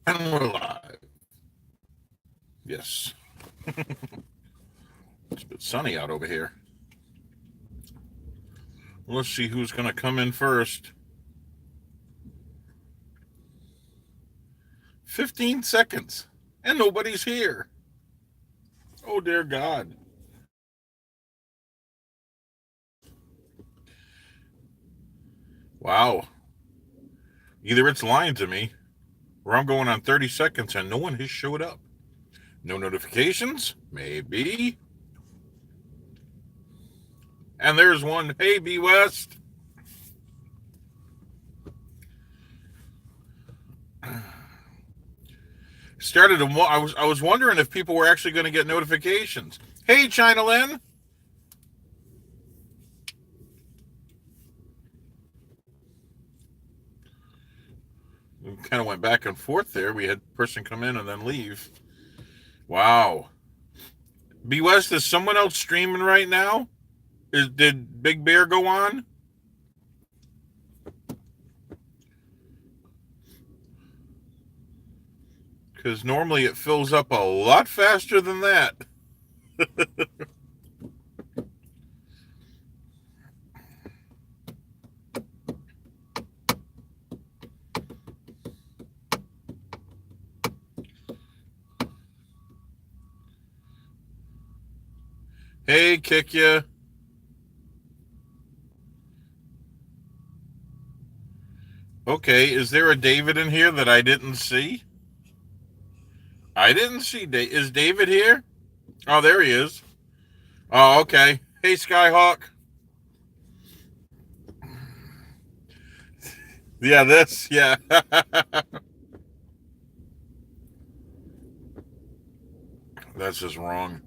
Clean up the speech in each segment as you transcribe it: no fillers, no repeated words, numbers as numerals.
And we're live. Yes. It's a bit sunny out over here. Let's see who's going to come in first. 15 seconds. And nobody's here. Oh, dear God. Wow. Either it's lying to me, or I'm going on 30 seconds and no one has showed up. No notifications? Maybe. And there's one. Hey, B West. I was wondering if people were actually going to get notifications. Hey, China Lynn. We kind of went back and forth there. We had a person come in and then leave. Wow. B West, is someone else streaming right now? Did Big Bear go on? Because normally it fills up a lot faster than that. Hey, kick ya. Okay, is there a David in here that I didn't see? I didn't see David. Is David here? Oh, there he is. Oh, okay. Hey, Skyhawk. Yeah, this. Yeah. That's just wrong.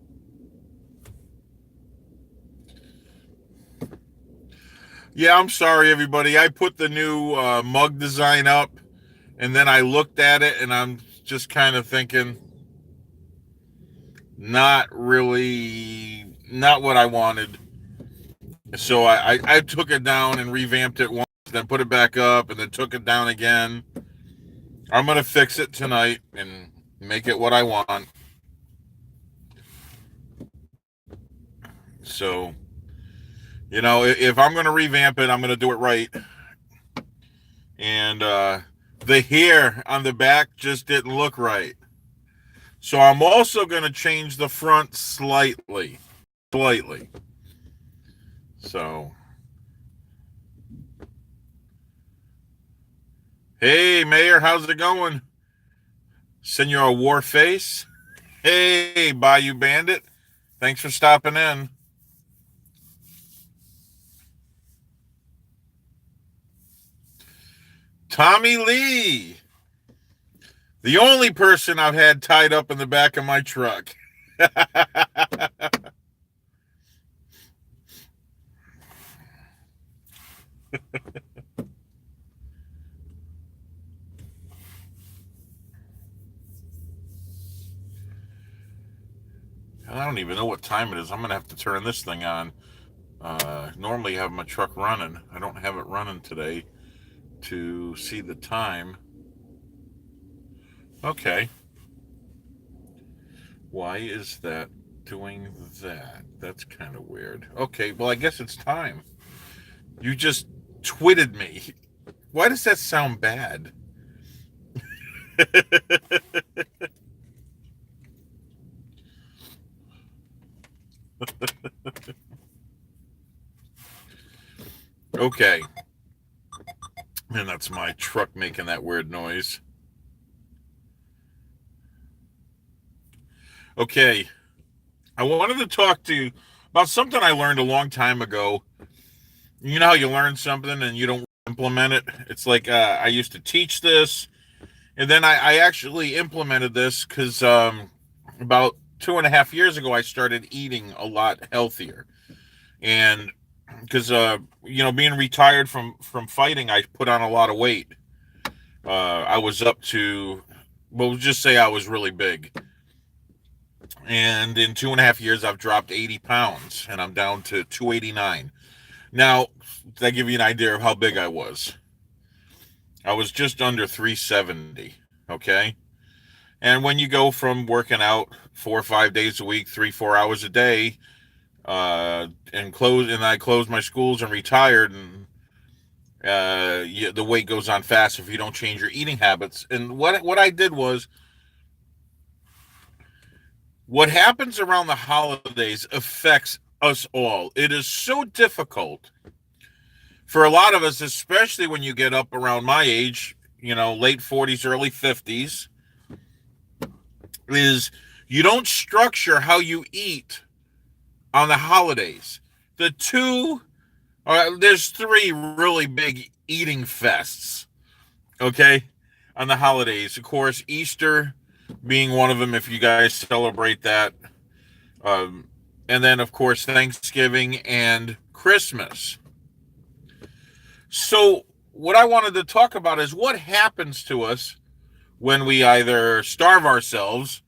Yeah, I'm sorry, everybody. I put the new mug design up, and then I looked at it, and I'm just kind of thinking, not really, not what I wanted. So I took it down and revamped it once, then put it back up, and then took it down again. I'm going to fix it tonight and make it what I want. So, you know, if I'm going to revamp it, I'm going to do it right. And the hair on the back just didn't look right. So I'm also going to change the front slightly. Slightly. So, hey, Mayor, how's it going? Senor Warface. Hey, Bayou Bandit. Thanks for stopping in. Tommy Lee. The only person I've had tied up in the back of my truck. I don't even know what time it is. I'm going to have to turn this thing on. Normally I have my truck running. I don't have it running today to see the time. Okay. Why is that doing that? That's kind of weird. Okay, well, I guess it's time. You just twitted me. Why does that sound bad? Okay. And that's my truck making that weird noise. Okay. I wanted to talk to you about something I learned a long time ago. You know how you learn something and you don't implement it? It's like I used to teach this, and then I actually implemented this because about 2.5 years ago, I started eating a lot healthier. And because, being retired from fighting, I put on a lot of weight. I was up to, well, we'll just say I was really big. And in 2.5 years, I've dropped 80 pounds and I'm down to 289. Now, to give you an idea of how big I was just under 370. Okay. And when you go from working out 4 or 5 days a week, 3, 4 hours a day, and I closed my schools and retired, and the weight goes on fast if you don't change your eating habits. And what I did was, what happens around the holidays affects us all. It is so difficult for a lot of us, especially when you get up around my age, late 40s, early 50s, is you don't structure how you eat on the holidays. There's three really big eating fests, okay, on the holidays. Of course, Easter being one of them, if you guys celebrate that. Um, and then, of course, Thanksgiving and Christmas. So what I wanted to talk about is what happens to us when we either starve ourselves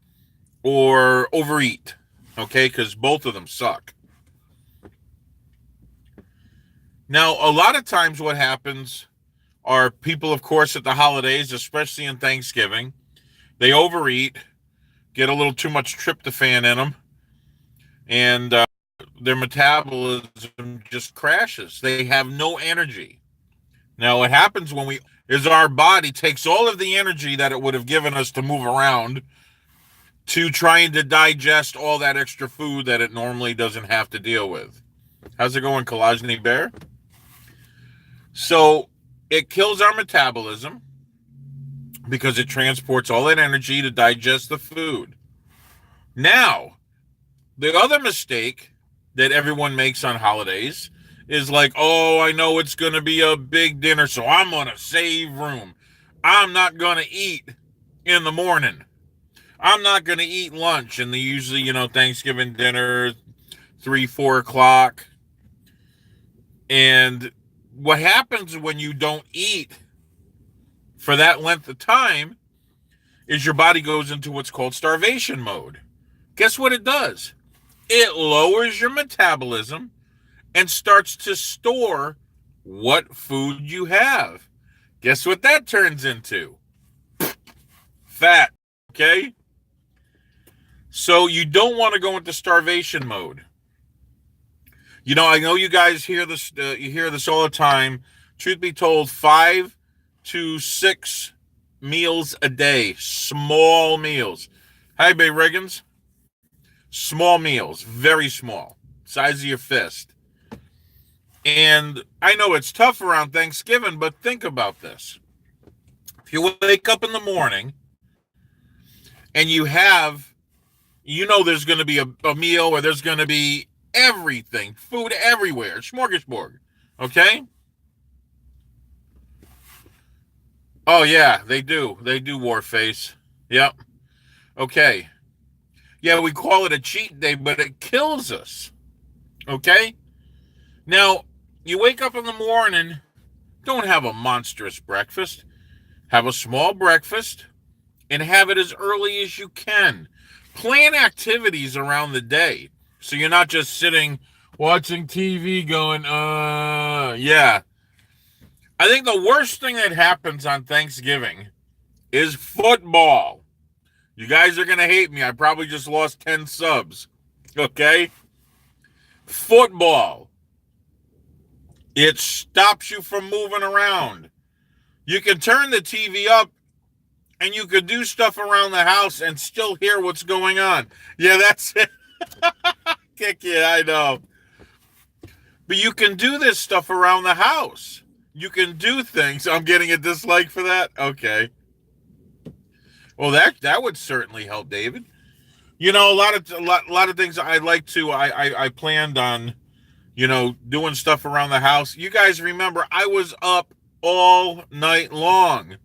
or overeat, okay, because both of them suck. Now, a lot of times what happens are people, of course, at the holidays, especially in Thanksgiving, they overeat, get a little too much tryptophan in them, and their metabolism just crashes. They have no energy. Now, what happens is our body takes all of the energy that it would have given us to move around to trying to digest all that extra food that it normally doesn't have to deal with. How's it going, Kalajny Bear? So it kills our metabolism because it transports all that energy to digest the food. Now, the other mistake that everyone makes on holidays is like, oh, I know it's going to be a big dinner, so I'm going to save room. I'm not going to eat in the morning. I'm not going to eat lunch. And usually, Thanksgiving dinner, 3, 4 o'clock. And what happens when you don't eat for that length of time is your body goes into what's called starvation mode. Guess what it does? It lowers your metabolism and starts to store what food you have. Guess what that turns into? Fat, okay? So you don't want to go into starvation mode. I know you guys hear this. You hear this all the time. Truth be told, 5 to 6 meals a day, small meals. Hi, Bay Riggins. Small meals, very small, size of your fist. And I know it's tough around Thanksgiving, but think about this. If you wake up in the morning and there's going to be a meal, or there's going to be everything, food everywhere, smorgasbord, okay? Oh, yeah, they do, Warface. Yep. Okay. Yeah, we call it a cheat day, but it kills us, okay? Now, you wake up in the morning, don't have a monstrous breakfast. Have a small breakfast and have it as early as you can. Plan activities around the day so you're not just sitting watching TV going, yeah. I think the worst thing that happens on Thanksgiving is football. You guys are going to hate me. I probably just lost 10 subs, okay? Football. It stops you from moving around. You can turn the TV up and you could do stuff around the house and still hear what's going on. Yeah, that's it. Kick you, I know. But you can do this stuff around the house. You can do things. I'm getting a dislike for that? Okay. Well, that would certainly help, David. A lot of things I'd like to. I planned on, doing stuff around the house. You guys remember I was up all night long.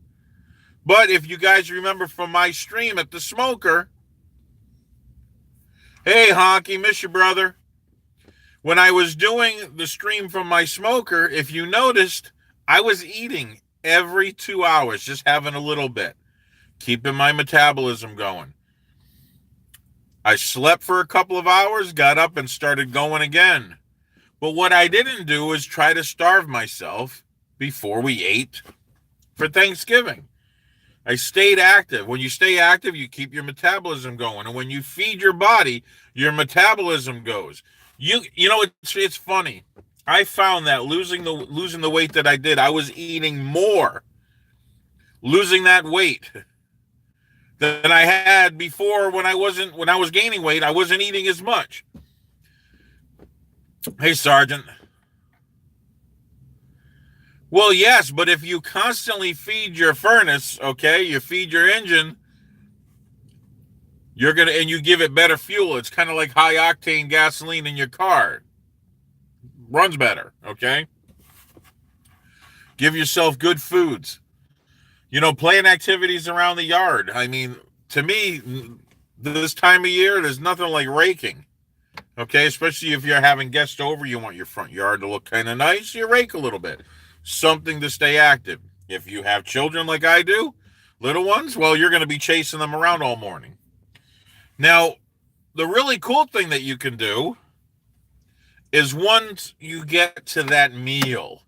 But if you guys remember from my stream at the Smoker, hey, Honky, miss you, brother. When I was doing the stream from my Smoker, if you noticed, I was eating every 2 hours, just having a little bit, keeping my metabolism going. I slept for a couple of hours, got up and started going again. But what I didn't do was try to starve myself before we ate for Thanksgiving. I stayed active. When you stay active, you keep your metabolism going. And when you feed your body, your metabolism goes. You know, it's funny. I found that losing the weight that I did, I was eating more losing that weight than I had before when I was gaining weight, I wasn't eating as much. Hey, Sergeant. Well, yes, but if you constantly feed your furnace, okay, you feed your engine, and you give it better fuel. It's kind of like high octane gasoline in your car. Runs better, okay? Give yourself good foods. You know, playing activities around the yard. I mean, to me, this time of year, there's nothing like raking. Okay, especially if you're having guests over, you want your front yard to look kind of nice, you rake a little bit. Something to stay active. If you have children like I do, little ones, well, you're going to be chasing them around all morning. Now, the really cool thing that you can do is once you get to that meal,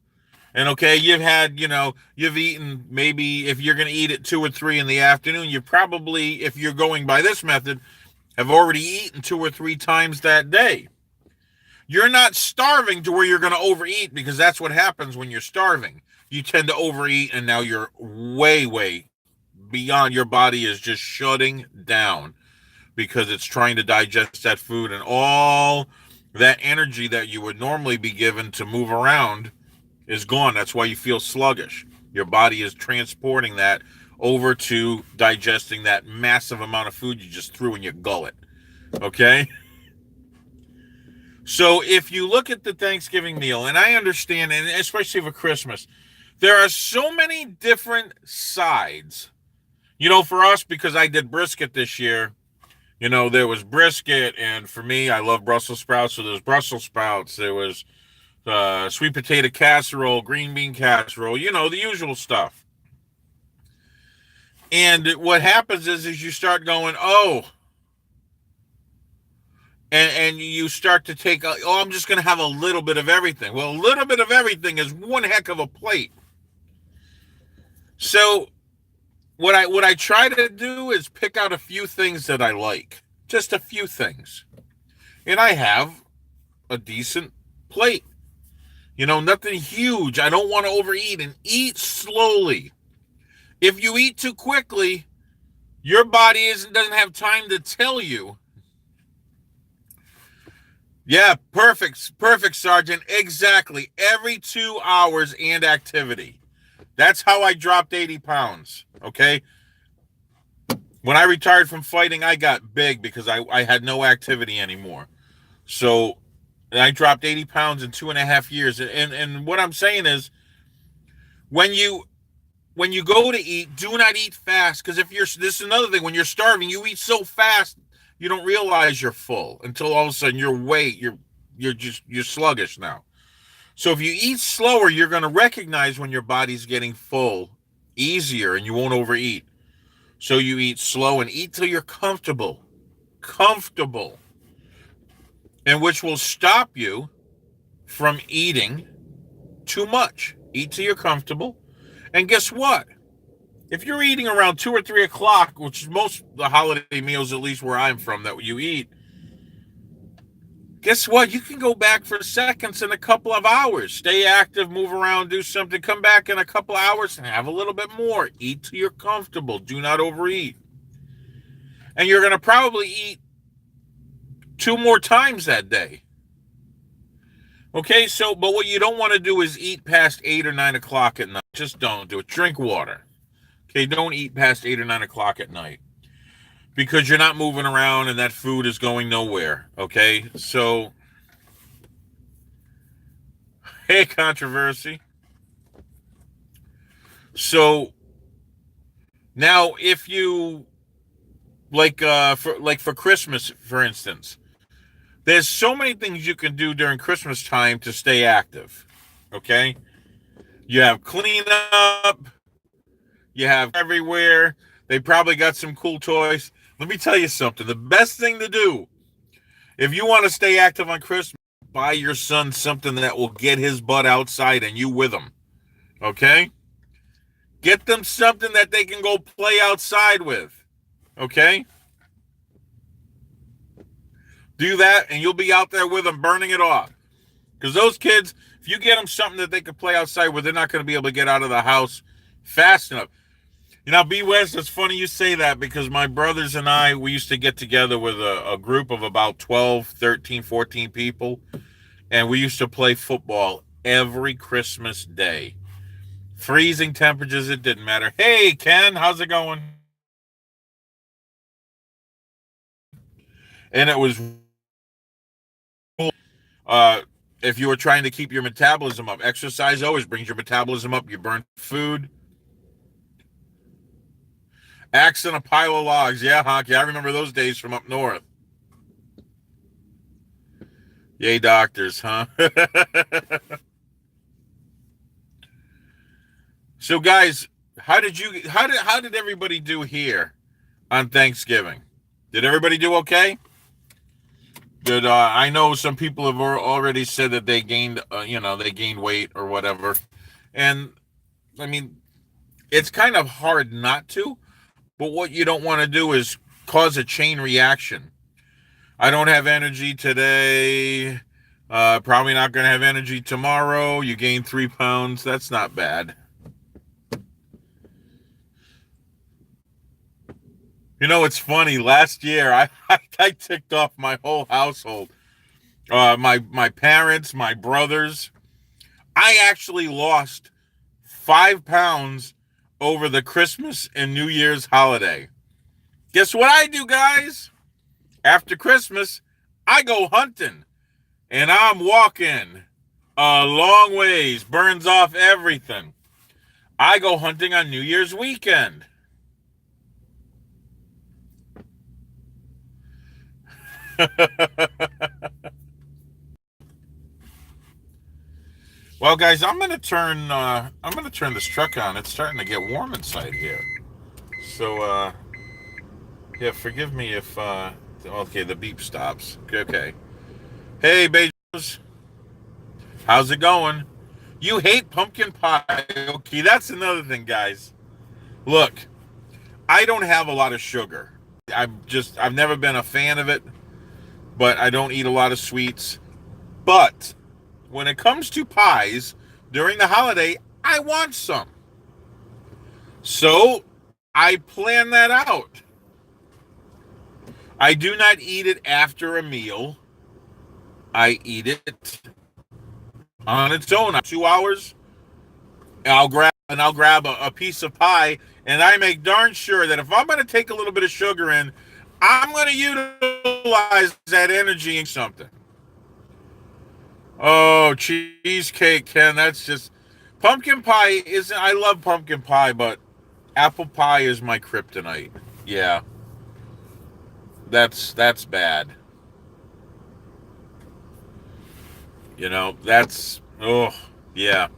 and okay, you've eaten, maybe if you're going to eat at 2 or 3 in the afternoon, you probably, if you're going by this method, have already eaten 2 or 3 times that day. You're not starving to where you're going to overeat, because that's what happens when you're starving. You tend to overeat, and now you're way, way beyond. Your body is just shutting down because it's trying to digest that food, and all that energy that you would normally be given to move around is gone. That's why you feel sluggish. Your body is transporting that over to digesting that massive amount of food you just threw in your gullet. Okay? So if you look at the Thanksgiving meal, and I understand, and especially for Christmas, there are so many different sides. You know, for us, because I did brisket this year, you know, there was brisket, and for me, I love Brussels sprouts, so there's Brussels sprouts. There was sweet potato casserole, green bean casserole, you know, the usual stuff. And what happens is you start going, oh, and you start to take, I'm just going to have a little bit of everything. Well, a little bit of everything is one heck of a plate. So what I try to do is pick out a few things that I like, just a few things. And I have a decent plate. You know, nothing huge. I don't want to overeat, and eat slowly. If you eat too quickly, your body doesn't have time to tell you. Yeah, perfect, Sergeant. Exactly. Every 2 hours and activity. That's how I dropped 80 pounds, okay? When I retired from fighting, I got big because I had no activity anymore. So I dropped 80 pounds in 2.5 years. And what I'm saying is, when you go to eat, do not eat fast, because this is another thing. When you're starving, you eat so fast, you don't realize you're full until all of a sudden you're sluggish now. So if you eat slower, you're going to recognize when your body's getting full easier, and you won't overeat. So you eat slow and eat till you're comfortable, and which will stop you from eating too much. Eat till you're comfortable. And guess what? If you're eating around 2 or 3 o'clock, which is most of the holiday meals, at least where I'm from, that you eat, guess what? You can go back for seconds in a couple of hours. Stay active, move around, do something, come back in a couple of hours and have a little bit more. Eat till you're comfortable. Do not overeat. And you're going to probably eat 2 more times that day. Okay, but what you don't want to do is eat past 8 or 9 o'clock at night. Just don't do it. Drink water. Okay, don't eat past 8 or 9 o'clock at night, because you're not moving around and that food is going nowhere. Okay, so, hey, controversy. So now, if you for Christmas, for instance, there's so many things you can do during Christmas time to stay active. Okay, you have cleanup. You have everywhere. They probably got some cool toys. Let me tell you something. The best thing to do, if you want to stay active on Christmas, buy your son something that will get his butt outside and you with him. Okay? Get them something that they can go play outside with. Okay? Do that, and you'll be out there with them burning it off. Because those kids, if you get them something that they can play outside with, they're not going to be able to get out of the house fast enough. You know, B. West, it's funny you say that because my brothers and I, we used to get together with a group of about 12, 13, 14 people, and we used to play football every Christmas day. Freezing temperatures, it didn't matter. Hey, Ken, how's it going? And it was if you were trying to keep your metabolism up. Exercise always brings your metabolism up. You burn food. Axe in a pile of logs. Yeah, Honky. I remember those days from up north. Yay, doctors, huh? So, guys, how did everybody do here on Thanksgiving? Did everybody do okay? Good. I know some people have already said that they gained, they gained weight or whatever, and I mean, it's kind of hard not to. But what you don't want to do is cause a chain reaction. I don't have energy today. Probably not going to have energy tomorrow. You gain 3 pounds. That's not bad. You know, it's funny. Last year, I ticked off my whole household. My parents, my brothers. I actually lost 5 pounds over the Christmas and New Year's holiday. Guess what I do, guys? After Christmas, I go hunting. And I'm walking a long ways. Burns off everything. I go hunting on New Year's weekend. Well, guys, I'm gonna turn this truck on. It's starting to get warm inside here. So yeah, forgive me if okay, the beep stops. Okay. Hey, Bezos. How's it going? You hate pumpkin pie. Okay, that's another thing, guys. Look, I don't have a lot of sugar. I've never been a fan of it, but I don't eat a lot of sweets. But when it comes to pies during the holiday, I want some. So I plan that out. I do not eat it after a meal. I eat it on its own. 2 hours, I'll grab a piece of pie, and I make darn sure that if I'm going to take a little bit of sugar in, I'm going to utilize that energy in something. Oh, cheesecake, Ken. That's just pumpkin pie isn't. I love pumpkin pie, but apple pie is my kryptonite. Yeah, that's bad. You know, that's yeah.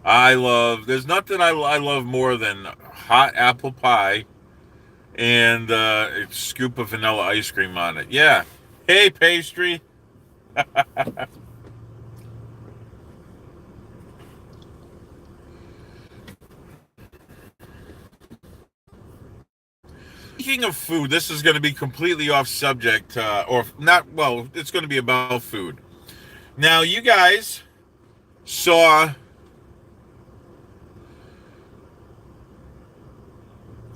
There's nothing I love more than hot apple pie and a scoop of vanilla ice cream on it. Yeah. Hey, pastry. Speaking of food, this is going to be completely off subject, or not. Well, it's going to be about food. Now, you guys saw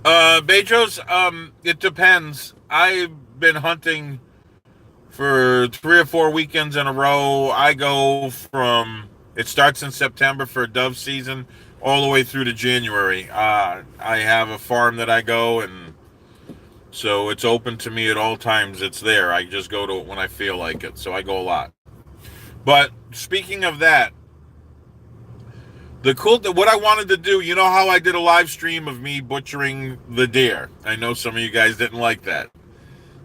Bezos. It depends. I've been hunting for 3 or 4 weekends in a row. I go from it starts in September for dove season all the way through to January. I have a farm that I go, and so it's open to me at all times. It's there. I just go to it when I feel like it. So I go a lot. But speaking of that, what I wanted to do, you know how I did a live stream of me butchering the deer? I know some of you guys didn't like that,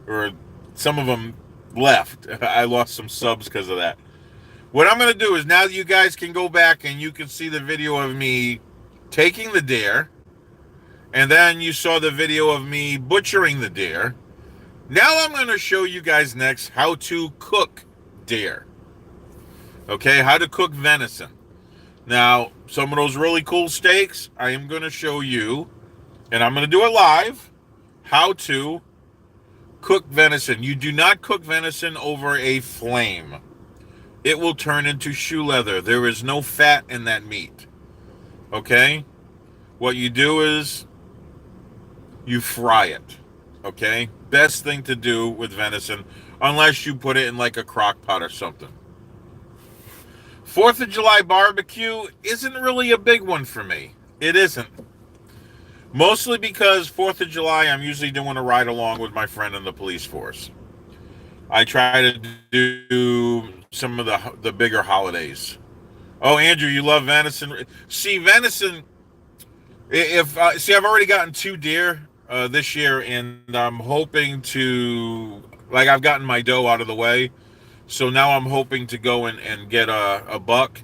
or some of them left. I lost some subs because of that. What I'm going to do is now you guys can go back and you can see the video of me taking the deer, and then you saw the video of me butchering the deer. Now I'm going to show you guys next how to cook deer. Okay, how to cook venison. Now, some of those really cool steaks, I am going to show you, and I'm going to do it live, how to cook venison. You do not cook venison over a flame. It will turn into shoe leather. There is no fat in that meat. Okay? What you do is you fry it. Okay? Best thing to do with venison, unless you put it in like a crock pot or something. 4th of July barbecue isn't really a big one for me. It isn't. Mostly because 4th of July, I'm usually doing a ride along with my friend in the police force. I try to do some of the bigger holidays. Oh, Andrew, you love venison. See, venison. I've already gotten 2 deer this year, and I'm hoping to, like, I've gotten my doe out of the way, so now I'm hoping to go and get a buck.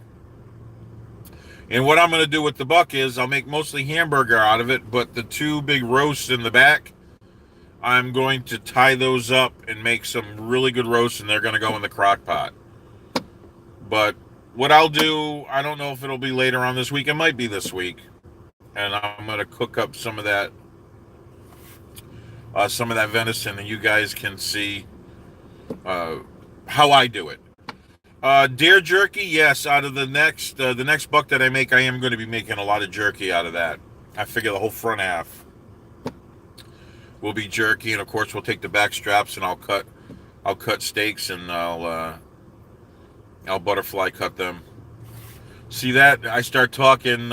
And what I'm going to do with the buck is I'll make mostly hamburger out of it, but the 2 big roasts in the back, I'm going to tie those up and make some really good roasts, and they're going to go in the crock pot. But what I'll do, I don't know if it'll be later on this week. It might be this week. And I'm going to cook up some of that venison, and you guys can see how I do it. Deer jerky, yes. Out of the next buck that I make, I am going to be making a lot of jerky out of that. I figure the whole front half will be jerky, and of course we'll take the back straps and I'll cut steaks, and I'll butterfly cut them. See that? I start talking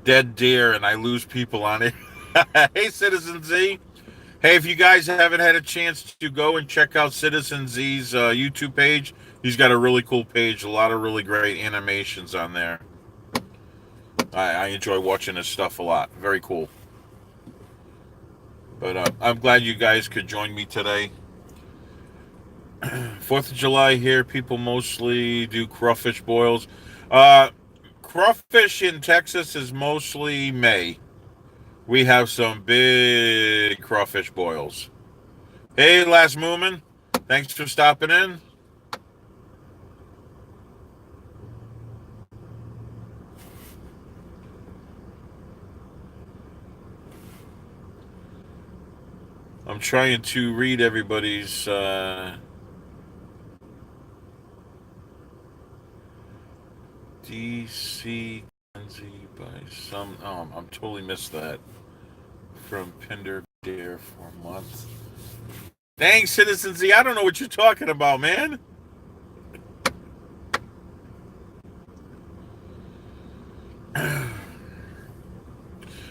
dead deer and I lose people on it. Hey, Citizen Z. Hey, if you guys haven't had a chance to go and check out Citizen Z's YouTube page, he's got a really cool page, a lot of really great animations on there. I enjoy watching his stuff a lot. Very cool. But I'm glad you guys could join me today. 4th of July here, people mostly do crawfish boils. Crawfish in Texas is mostly May. We have some big crawfish boils. Hey, Last Moomin, thanks for stopping in. I'm trying to read everybody's DC by some. Oh, I'm totally missed that. From Pinder Dare for a month. Thanks, Citizen Z. I don't know what you're talking about, man.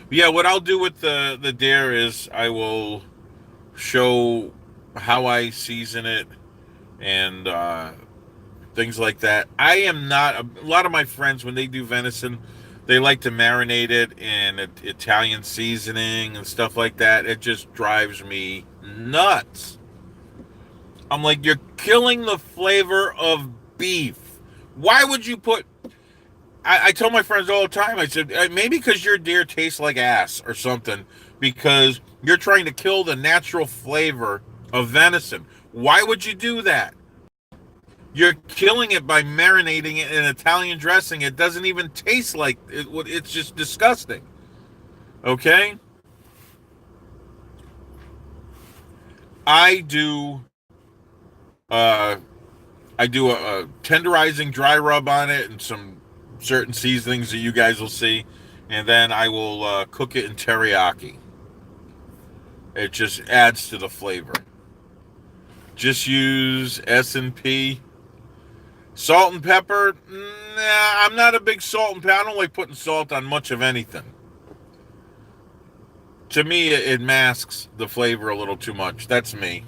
Yeah, what I'll do with the dare is I will show how I season it and things like that. I am not a lot of my friends, when they do venison, they like to marinate it in Italian seasoning and stuff like that. It just drives me nuts. I'm like, you're killing the flavor of beef. Why would you put... I tell my friends all the time, I said, maybe because your deer tastes like ass or something, because you're trying to kill the natural flavor of venison. Why would you do that? You're killing it by marinating it in Italian dressing. It doesn't even taste like it. It's just disgusting. Okay? I do a tenderizing dry rub on it and some certain seasonings that you guys will see, and then I will cook it in teriyaki. It just adds to the flavor. Just use S&P. Salt and pepper, nah, I'm not a big salt and pepper. I don't like putting salt on much of anything. To me, it masks the flavor a little too much. That's me.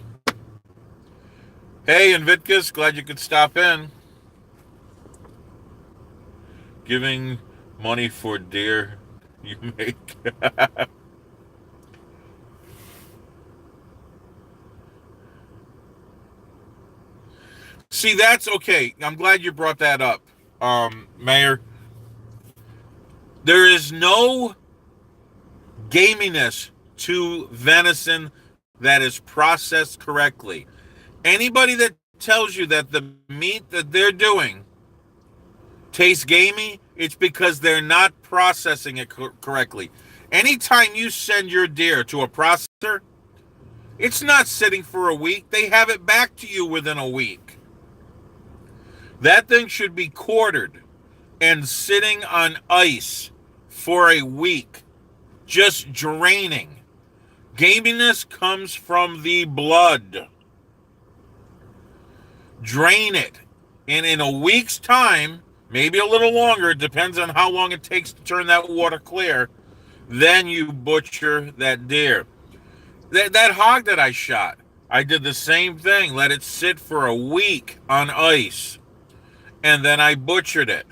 Hey, Invictus, glad you could stop in. Giving money for deer you make. See, that's okay. I'm glad you brought that up, Mayor. There is no gaminess to venison that is processed correctly. Anybody that tells you that the meat that they're doing Tastes gamey, it's because they're not processing it correctly. Anytime you send your deer to a processor, it's not sitting for a week. They have it back to you within a week. That thing should be quartered and sitting on ice for a week, just draining. Gaminess comes from the blood. Drain it. And in a week's time, maybe a little longer, it depends on how long it takes to turn that water clear, then you butcher that deer. That hog that I shot, I did the same thing. Let it sit for a week on ice. And then I butchered it.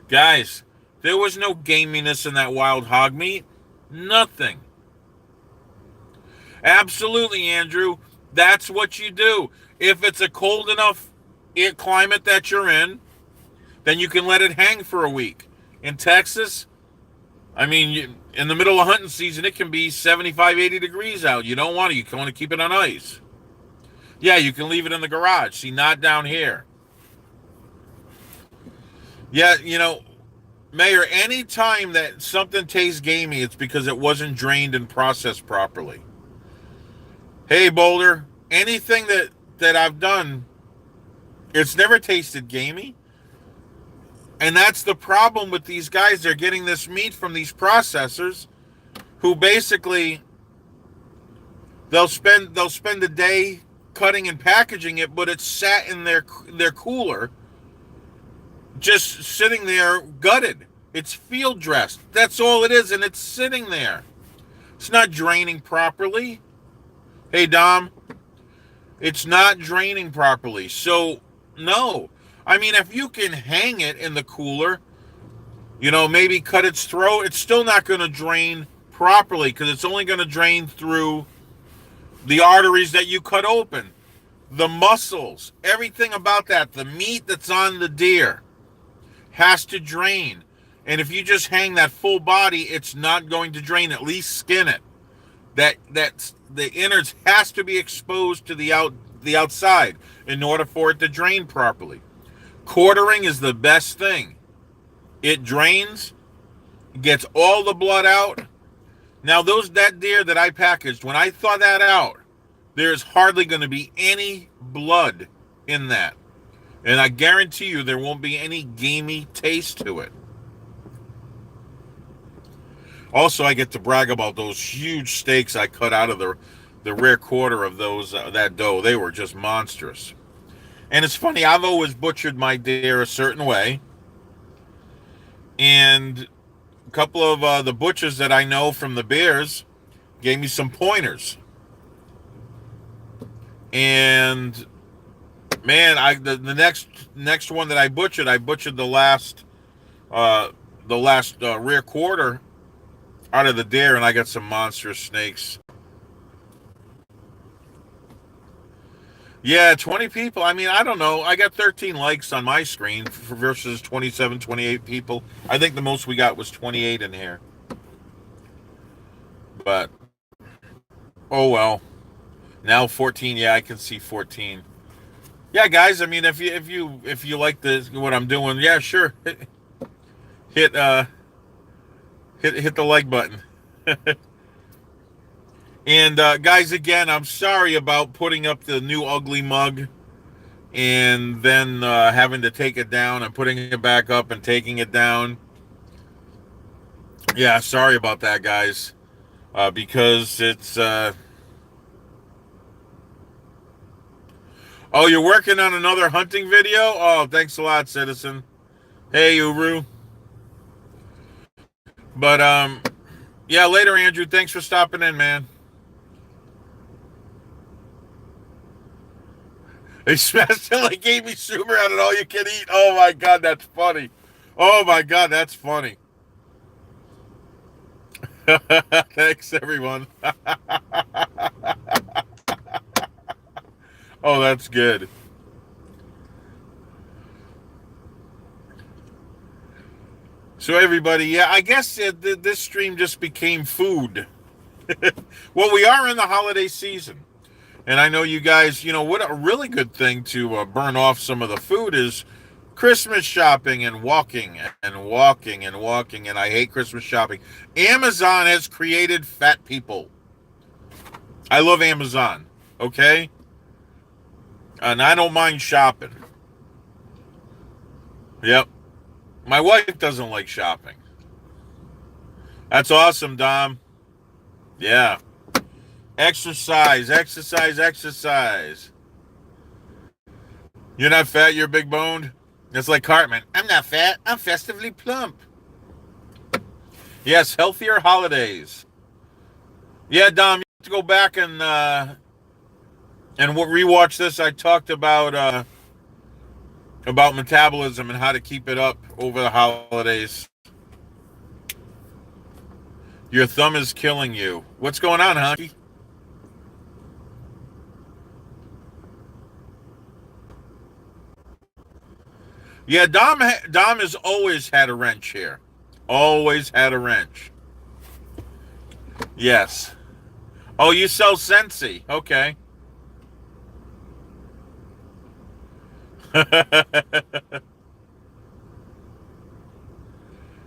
Guys, there was no gaminess in that wild hog meat. Nothing. Absolutely, Andrew. That's what you do. If it's a cold enough climate that you're in, then you can let it hang for a week. In Texas, I mean, in the middle of hunting season, it can be 75, 80 degrees out. You don't want to. You want to keep it on ice. Yeah, you can leave it in the garage. See, not down here. Yeah, Mayor, any time that something tastes gamey, it's because it wasn't drained and processed properly. Hey, Boulder, anything that I've done, it's never tasted gamey. And that's the problem with these guys. They're getting this meat from these processors who basically they'll spend a day cutting and packaging it, but it's sat in their cooler just sitting there gutted. It's field dressed. That's all it is, and it's sitting there. It's not draining properly. Hey, Dom, it's not draining properly. So, no. I mean, if you can hang it in the cooler, maybe cut its throat, it's still not going to drain properly because it's only going to drain through the arteries that you cut open, the muscles, everything about that, the meat that's on the deer has to drain. And if you just hang that full body, it's not going to drain. At least skin it. That's the innards has to be exposed to the outside in order for it to drain properly. Quartering is the best thing. It drains, gets all the blood out. Now that deer that I packaged, when I thaw that out, there's hardly going to be any blood in that. And I guarantee you there won't be any gamey taste to it. Also, I get to brag about those huge steaks I cut out of the rear quarter of that doe. They were just monstrous. And it's funny, I've always butchered my deer a certain way. And a couple of the butchers that I know from the Bears gave me some pointers. And man, the next one that I butchered the last rear quarter out of the deer, and I got some monstrous snakes. Yeah, 20 people. I mean, I don't know. I got 13 likes on my screen versus 27, 28 people. I think the most we got was 28 in here. But, oh well. Now 14. Yeah, I can see 14. Yeah, guys. I mean, if you like what I'm doing, yeah, sure. Hit the like button. And guys, again, I'm sorry about putting up the new ugly mug and then having to take it down and putting it back up and taking it down. Yeah, sorry about that, guys, because it's oh, you're working on another hunting video? Oh, thanks a lot, citizen. Hey, Uru. But yeah, later, Andrew. Thanks for stopping in, man. They smashed it like Amy Schumer on an all you can eat. Oh my God, that's funny. Oh my God, that's funny. Thanks, everyone. Oh, that's good. So everybody, yeah, I guess this stream just became food. Well, we are in the holiday season. And I know you guys, what a really good thing to burn off some of the food is Christmas shopping and walking and walking and walking, and I hate Christmas shopping. Amazon has created fat people. I love Amazon, okay? And I don't mind shopping. Yep. My wife doesn't like shopping. That's awesome, Dom. Yeah. Exercise, exercise, exercise. You're not fat, you're big boned? It's like Cartman. I'm not fat, I'm festively plump. Yes, healthier holidays. Yeah, Dom, you have to go back and rewatch this. I talked about metabolism and how to keep it up over the holidays. Your thumb is killing you. What's going on, Honky? Yeah, Dom has always had a wrench here. Always had a wrench. Yes. Oh, you sell Scentsy. Okay.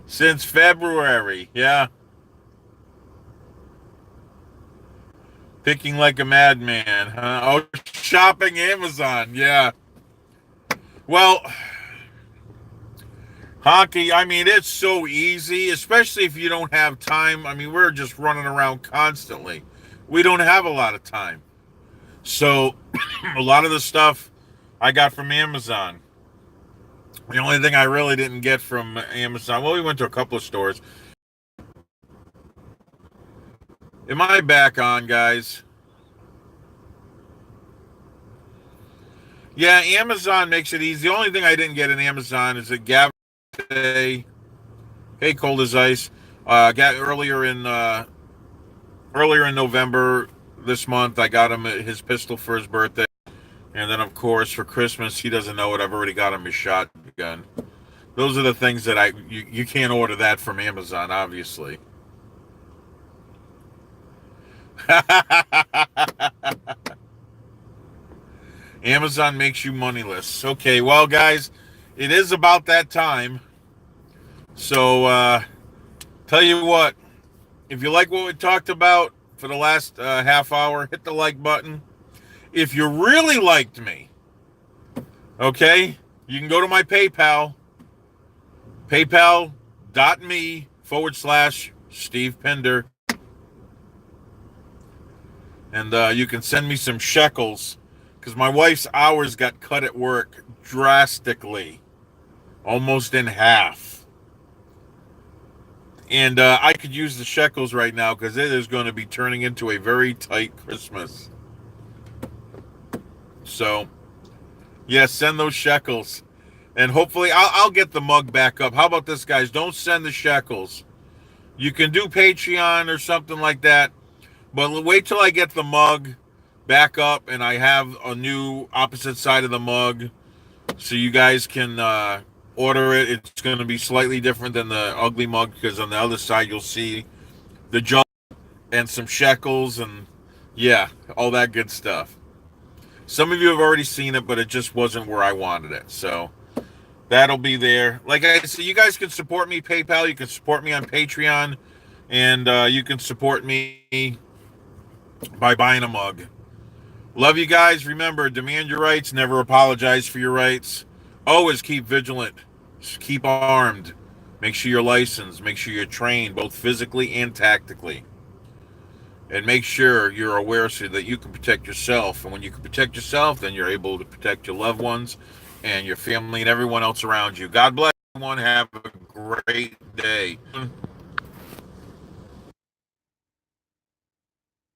Since February. Yeah. Picking like a madman, huh? Oh, shopping Amazon. Yeah. Well, Honky, I mean, it's so easy, especially if you don't have time. I mean, we're just running around constantly. We don't have a lot of time. So, a lot of the stuff I got from Amazon. The only thing I really didn't get from Amazon, well, we went to a couple of stores. Am I back on, guys? Yeah, Amazon makes it easy. The only thing I didn't get in Amazon is that Gavin today, hey, cold as ice, got earlier in November this month. I got him his pistol for his birthday, and then of course for Christmas he doesn't know it. I've already got him his shotgun. Those are the things that you can't order that from Amazon, obviously. Amazon makes you moneyless. Okay, well, guys, it is about that time. So, tell you what, if you like what we talked about for the last half hour, hit the like button. If you really liked me, okay, you can go to my PayPal, paypal.me/Steve Pinder. And you can send me some shekels, because my wife's hours got cut at work drastically, almost in half. And I could use the shekels right now, because it is going to be turning into a very tight Christmas. So, yeah, send those shekels. And hopefully I'll get the mug back up. How about this, guys? Don't send the shekels. You can do Patreon or something like that. But wait till I get the mug back up and I have a new opposite side of the mug so you guys can order it. It's going to be slightly different than the ugly mug, because on the other side you'll see the jug and some shekels and, yeah, all that good stuff. Some of you have already seen it, but it just wasn't where I wanted it. So that'll be there. Like I said, you guys can support me PayPal. You can support me on Patreon. And you can support me by buying a mug. Love you guys. Remember, demand your rights. Never apologize for your rights. Always keep vigilant. Keep armed. Make sure you're licensed. Make sure you're trained, both physically and tactically. And make sure you're aware so that you can protect yourself. And when you can protect yourself, then you're able to protect your loved ones and your family and everyone else around you. God bless everyone. Have a great day.